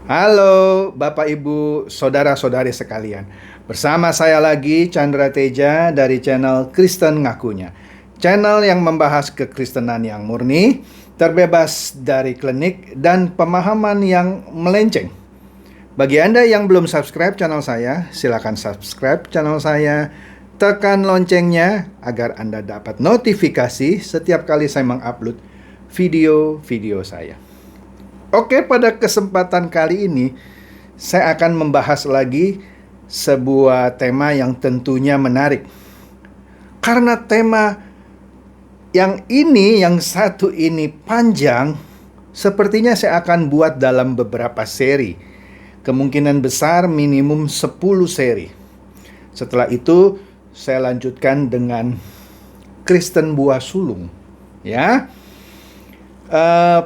Halo Bapak Ibu, Saudara-saudari sekalian. Bersama saya lagi Chandra Teja dari channel Kristen Ngakunya. Channel yang membahas kekristenan yang murni, terbebas dari klinik dan pemahaman yang melenceng. Bagi Anda yang belum subscribe channel saya, silakan subscribe channel saya. Tekan loncengnya agar Anda dapat notifikasi setiap kali saya mengupload video-video saya. Oke, pada kesempatan kali ini saya akan membahas lagi sebuah tema yang tentunya menarik. Karena tema yang satu ini panjang, sepertinya saya akan buat dalam beberapa seri. Kemungkinan besar minimum 10 seri. Setelah itu saya lanjutkan dengan Kristen buah sulung, ya.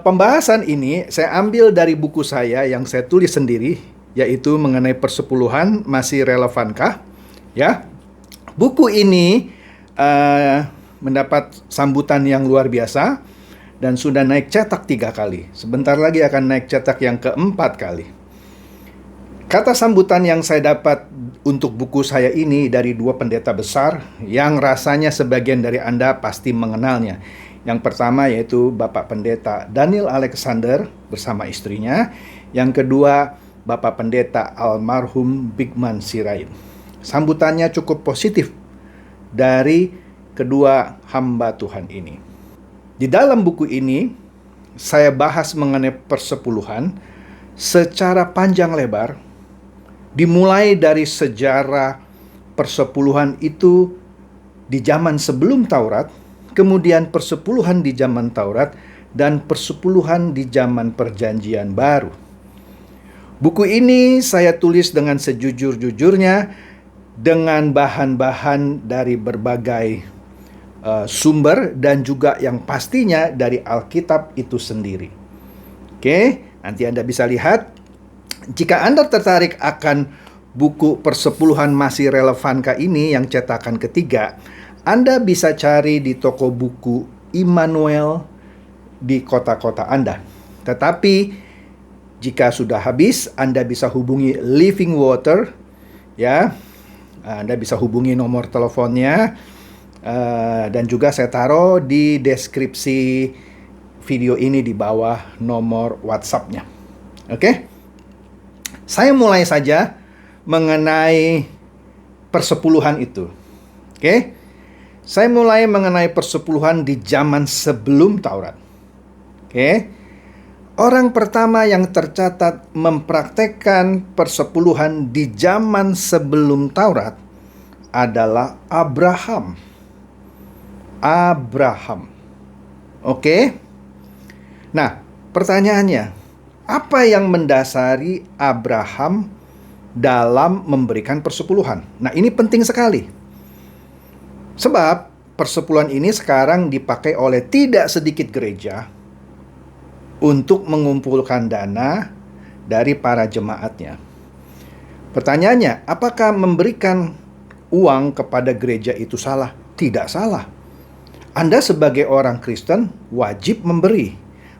Pembahasan ini saya ambil dari buku saya yang saya tulis sendiri, yaitu mengenai persepuluhan masih relevankah? Ya, buku ini mendapat sambutan yang luar biasa dan sudah naik cetak 3 kali. Sebentar lagi akan naik cetak yang keempat kali. Kata sambutan yang saya dapat untuk buku saya ini dari 2 pendeta besar yang rasanya sebagian dari Anda pasti mengenalnya. Yang pertama yaitu Bapak Pendeta Daniel Alexander bersama istrinya. Yang kedua, Bapak Pendeta almarhum Bigman Sirait. Sambutannya cukup positif dari kedua hamba Tuhan ini. Di dalam buku ini, saya bahas mengenai persepuluhan secara panjang lebar, dimulai dari sejarah persepuluhan itu di zaman sebelum Taurat, kemudian persepuluhan di zaman Taurat, dan persepuluhan di zaman Perjanjian Baru. Buku ini saya tulis dengan sejujur-jujurnya, dengan bahan-bahan dari berbagai sumber, dan juga yang pastinya dari Alkitab itu sendiri. Oke, nanti Anda bisa lihat. Jika Anda tertarik akan buku Persepuluhan Masih Relevankah ini yang cetakan ketiga, Anda bisa cari di toko buku Immanuel di kota-kota Anda. Tetapi jika sudah habis, Anda bisa hubungi Living Water, ya. Anda bisa hubungi nomor teleponnya, dan juga saya taruh di deskripsi video ini di bawah nomor WhatsApp-nya. Oke? Saya mulai saja mengenai persepuluhan itu. Oke? Saya mulai mengenai persepuluhan di zaman sebelum Taurat. Oke? Orang pertama yang tercatat mempraktekkan persepuluhan di zaman sebelum Taurat adalah Abraham. Oke? Nah, pertanyaannya, apa yang mendasari Abraham dalam memberikan persepuluhan? Nah, ini penting sekali. Sebab persepuluhan ini sekarang dipakai oleh tidak sedikit gereja untuk mengumpulkan dana dari para jemaatnya. Pertanyaannya, apakah memberikan uang kepada gereja itu salah? Tidak salah. Anda sebagai orang Kristen wajib memberi,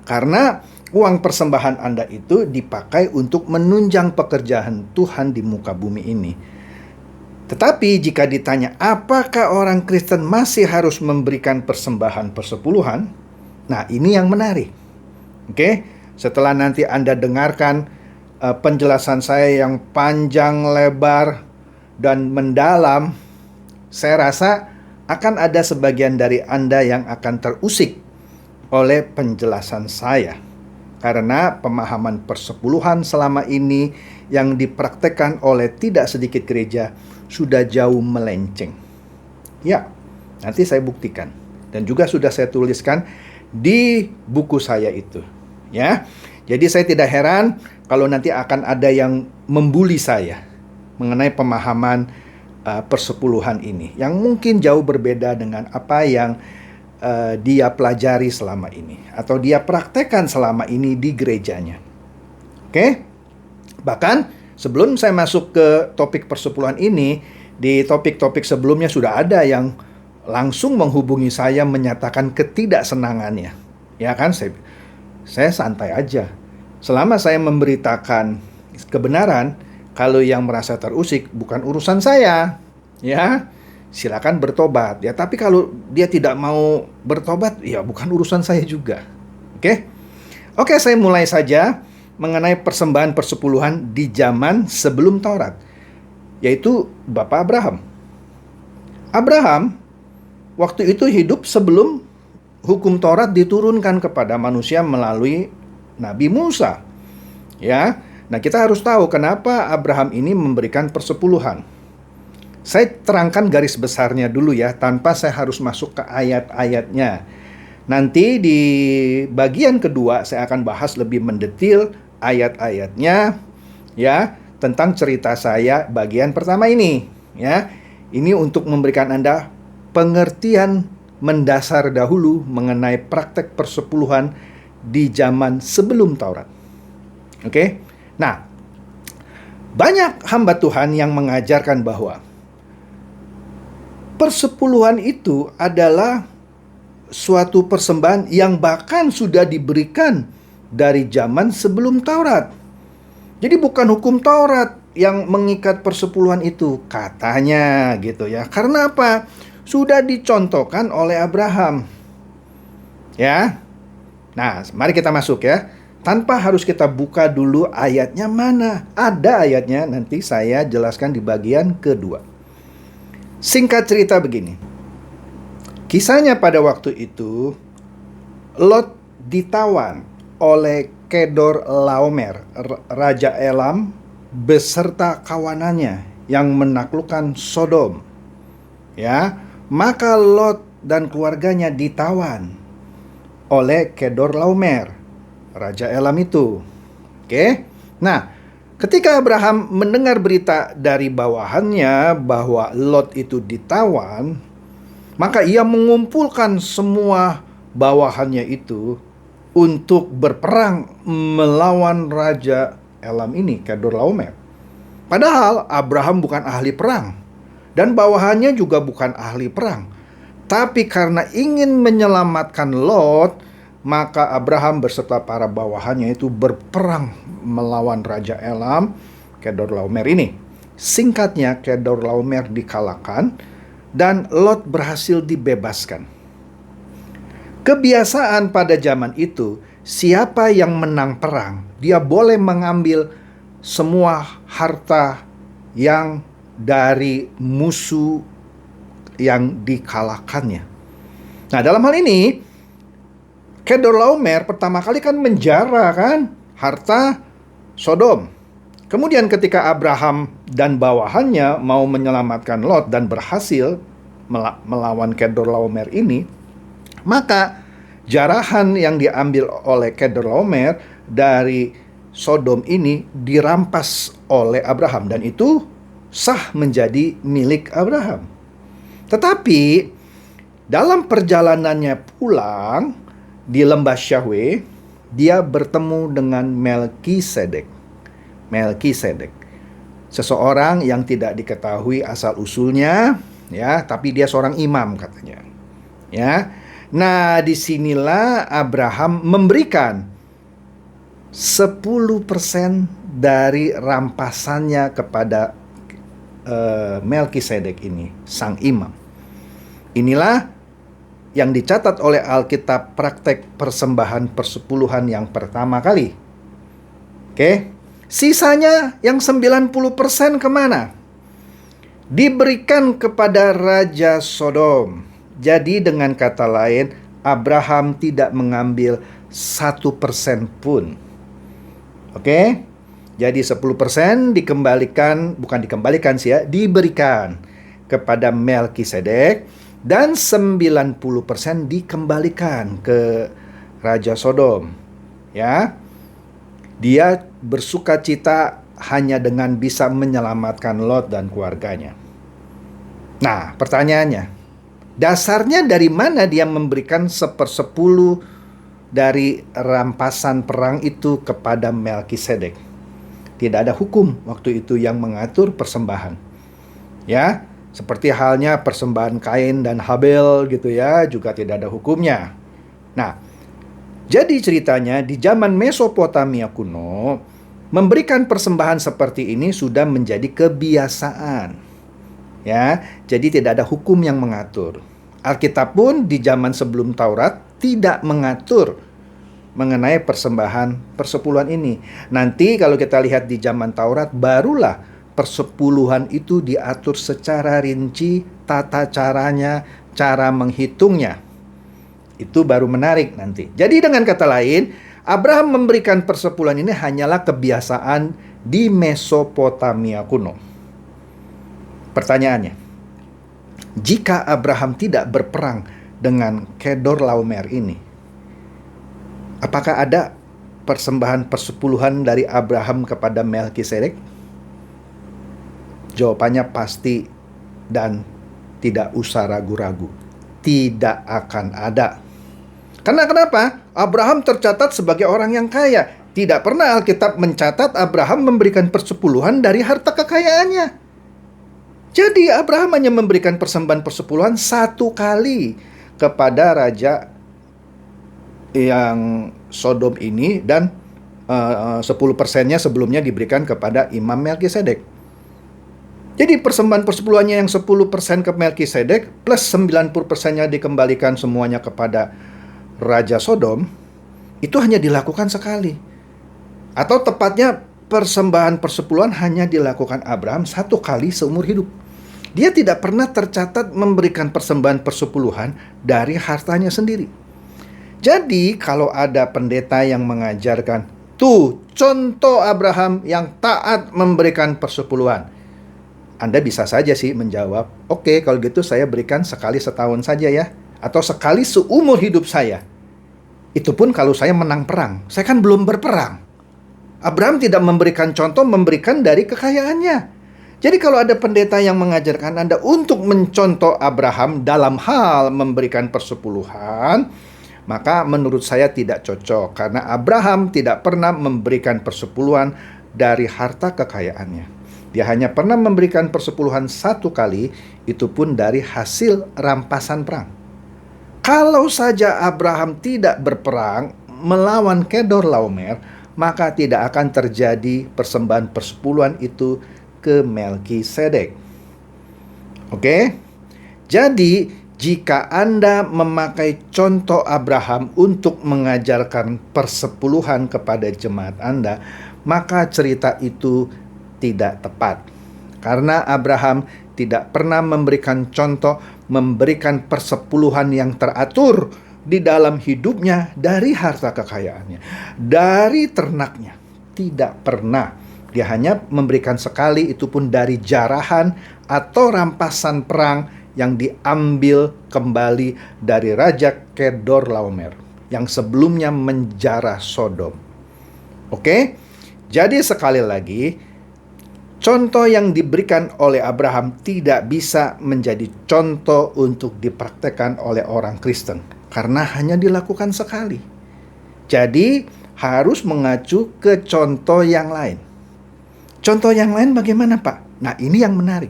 karena uang persembahan Anda itu dipakai untuk menunjang pekerjaan Tuhan di muka bumi ini. Tetapi jika ditanya apakah orang Kristen masih harus memberikan persembahan persepuluhan, nah ini yang menarik. Oke, setelah nanti Anda dengarkan penjelasan saya yang panjang lebar dan mendalam, saya rasa akan ada sebagian dari Anda yang akan terusik oleh penjelasan saya. Karena pemahaman persepuluhan selama ini yang dipraktekkan oleh tidak sedikit gereja sudah jauh melenceng. Ya, nanti saya buktikan. Dan juga sudah saya tuliskan di buku saya itu. Ya, jadi saya tidak heran kalau nanti akan ada yang membuli saya mengenai pemahaman persepuluhan ini, yang mungkin jauh berbeda dengan apa yang dia pelajari selama ini atau dia praktekkan selama ini di gerejanya. Oke? Bahkan sebelum saya masuk ke topik persepuluhan ini, di topik-topik sebelumnya sudah ada yang langsung menghubungi saya menyatakan ketidaksenangannya. Ya kan, saya santai aja. Selama saya memberitakan kebenaran. Kalau yang merasa terusik bukan urusan saya, ya. Silakan bertobat, ya. Tapi kalau dia tidak mau bertobat, ya bukan urusan saya juga. Oke? Oke, saya mulai saja mengenai persembahan persepuluhan di zaman sebelum Taurat, yaitu Bapak Abraham. Abraham waktu itu hidup sebelum hukum Taurat diturunkan kepada manusia melalui Nabi Musa. Ya. Nah, kita harus tahu kenapa Abraham ini memberikan persepuluhan. Saya terangkan garis besarnya dulu ya, tanpa saya harus masuk ke ayat-ayatnya. Nanti di bagian kedua saya akan bahas lebih mendetil ayat-ayatnya ya, tentang cerita saya bagian pertama ini ya. Ini untuk memberikan Anda pengertian mendasar dahulu mengenai praktek persepuluhan di zaman sebelum Taurat. Oke? Nah, banyak hamba Tuhan yang mengajarkan bahwa persepuluhan itu adalah suatu persembahan yang bahkan sudah diberikan dari zaman sebelum Taurat. Jadi bukan hukum Taurat yang mengikat persepuluhan itu, katanya gitu ya. Karena apa? Sudah dicontohkan oleh Abraham. Ya. Nah, mari kita masuk ya. Tanpa harus kita buka dulu ayatnya mana. Ada ayatnya, nanti saya jelaskan di bagian kedua. Singkat cerita begini. Kisahnya pada waktu itu, Lot ditawan oleh Kedor Laomer, Raja Elam, beserta kawanannya yang menaklukkan Sodom. Ya, maka Lot dan keluarganya ditawan oleh Kedor Laomer, Raja Elam itu. Oke. Nah, ketika Abraham mendengar berita dari bawahannya bahwa Lot itu ditawan, maka ia mengumpulkan semua bawahannya itu untuk berperang melawan Raja Elam ini, Kedor Laomer. Padahal Abraham bukan ahli perang dan bawahannya juga bukan ahli perang. Tapi karena ingin menyelamatkan Lot, maka Abraham beserta para bawahannya itu berperang melawan Raja Elam, Kedor Laomer ini. Singkatnya, Kedor Laomer dikalahkan dan Lot berhasil dibebaskan. Kebiasaan pada zaman itu, siapa yang menang perang, dia boleh mengambil semua harta yang dari musuh yang dikalahkannya. Nah, dalam hal ini Kedor Laomer pertama kali kan menjara kan harta Sodom. Kemudian ketika Abraham dan bawahannya mau menyelamatkan Lot dan berhasil melawan Kedor Laomer ini, maka jarahan yang diambil oleh Kedor Laomer dari Sodom ini dirampas oleh Abraham dan itu sah menjadi milik Abraham. Tetapi dalam perjalanannya pulang di lembah Syahwe, dia bertemu dengan Melkisedek. Melkisedek, seseorang yang tidak diketahui asal usulnya, ya, tapi dia seorang imam katanya. Ya, nah disinilah Abraham memberikan 10% dari rampasannya kepada Melkisedek ini, sang imam. Inilah yang dicatat oleh Alkitab praktek persembahan persepuluhan yang pertama kali. Oke, sisanya yang 90% kemana? Diberikan kepada Raja Sodom. Jadi dengan kata lain, Abraham tidak mengambil 1% pun. Oke, jadi 10% dikembalikan, bukan dikembalikan sih ya, diberikan kepada Melkisedek. Dan 90% dikembalikan ke Raja Sodom. Ya, dia bersuka cita hanya dengan bisa menyelamatkan Lot dan keluarganya. Nah, pertanyaannya, dasarnya dari mana dia memberikan 1/10 dari rampasan perang itu kepada Melkisedek? Tidak ada hukum waktu itu yang mengatur persembahan. Ya, seperti halnya persembahan Kain dan Habel gitu ya, juga tidak ada hukumnya. Nah, jadi ceritanya di zaman Mesopotamia kuno, Memberikan persembahan seperti ini sudah menjadi kebiasaan. Ya, jadi tidak ada hukum yang mengatur. Alkitab pun di zaman sebelum Taurat tidak mengatur mengenai persembahan persepuluhan ini. Nanti kalau kita lihat di zaman Taurat, barulah persepuluhan itu diatur secara rinci, tata caranya, cara menghitungnya. Itu baru menarik nanti. Jadi dengan kata lain, Abraham memberikan persepuluhan ini hanyalah kebiasaan di Mesopotamia kuno. Pertanyaannya, jika Abraham tidak berperang dengan Kedorlaomer ini, apakah ada persembahan persepuluhan dari Abraham kepada Melkisedek? Jawabannya pasti dan tidak usah ragu-ragu. Tidak akan ada. Karena kenapa? Abraham tercatat sebagai orang yang kaya. Tidak pernah Alkitab mencatat Abraham memberikan persepuluhan dari harta kekayaannya. Jadi Abraham hanya memberikan persembahan persepuluhan satu kali kepada raja yang Sodom ini, dan 10%-nya sebelumnya diberikan kepada Imam Melkisedek. Jadi persembahan persepuluhannya yang 10% ke Melkisedek plus 90%-nya dikembalikan semuanya kepada Raja Sodom, itu hanya dilakukan sekali. Atau tepatnya persembahan persepuluhan hanya dilakukan Abraham satu kali seumur hidup. Dia tidak pernah tercatat memberikan persembahan persepuluhan dari hartanya sendiri. Jadi kalau ada pendeta yang mengajarkan, tuh contoh Abraham yang taat memberikan persepuluhan, Anda bisa saja sih menjawab, oke, kalau gitu saya berikan sekali setahun saja ya, atau sekali seumur hidup saya. Itu pun kalau saya menang perang. Saya kan belum berperang. Abraham tidak memberikan contoh, memberikan dari kekayaannya. Jadi kalau ada pendeta yang mengajarkan Anda untuk mencontoh Abraham dalam hal memberikan persepuluhan, maka menurut saya tidak cocok. Karena Abraham tidak pernah memberikan persepuluhan dari harta kekayaannya. Dia hanya pernah memberikan persepuluhan satu kali, itu pun dari hasil rampasan perang. Kalau saja Abraham tidak berperang melawan Kedorlaomer, maka tidak akan terjadi persembahan persepuluhan itu ke Melkisedek. Oke? Jadi, jika Anda memakai contoh Abraham untuk mengajarkan persepuluhan kepada jemaat Anda, maka cerita itu tidak tepat. Karena Abraham tidak pernah memberikan contoh, memberikan persepuluhan yang teratur di dalam hidupnya dari harta kekayaannya, dari ternaknya. Tidak pernah. Dia hanya memberikan sekali, itu pun dari jarahan atau rampasan perang yang diambil kembali dari Raja Kedorlaomer yang sebelumnya menjarah Sodom. Oke? Jadi sekali lagi, contoh yang diberikan oleh Abraham tidak bisa menjadi contoh untuk dipraktekkan oleh orang Kristen, karena hanya dilakukan sekali. Jadi harus mengacu ke contoh yang lain. Contoh yang lain bagaimana, Pak? Nah, ini yang menarik.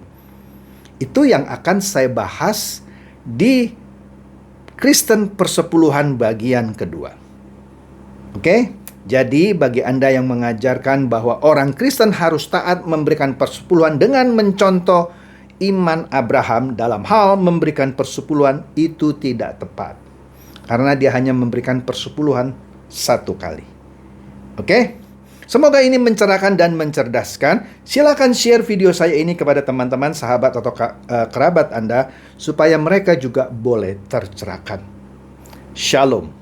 Itu yang akan saya bahas di Kristen Persepuluhan bagian kedua. Oke? Jadi bagi Anda yang mengajarkan bahwa orang Kristen harus taat memberikan persepuluhan dengan mencontoh iman Abraham dalam hal memberikan persepuluhan, itu tidak tepat. Karena dia hanya memberikan persepuluhan satu kali. Oke? Semoga ini mencerahkan dan mencerdaskan. Silakan share video saya ini kepada teman-teman, sahabat atau kerabat Anda, supaya mereka juga boleh tercerahkan. Shalom.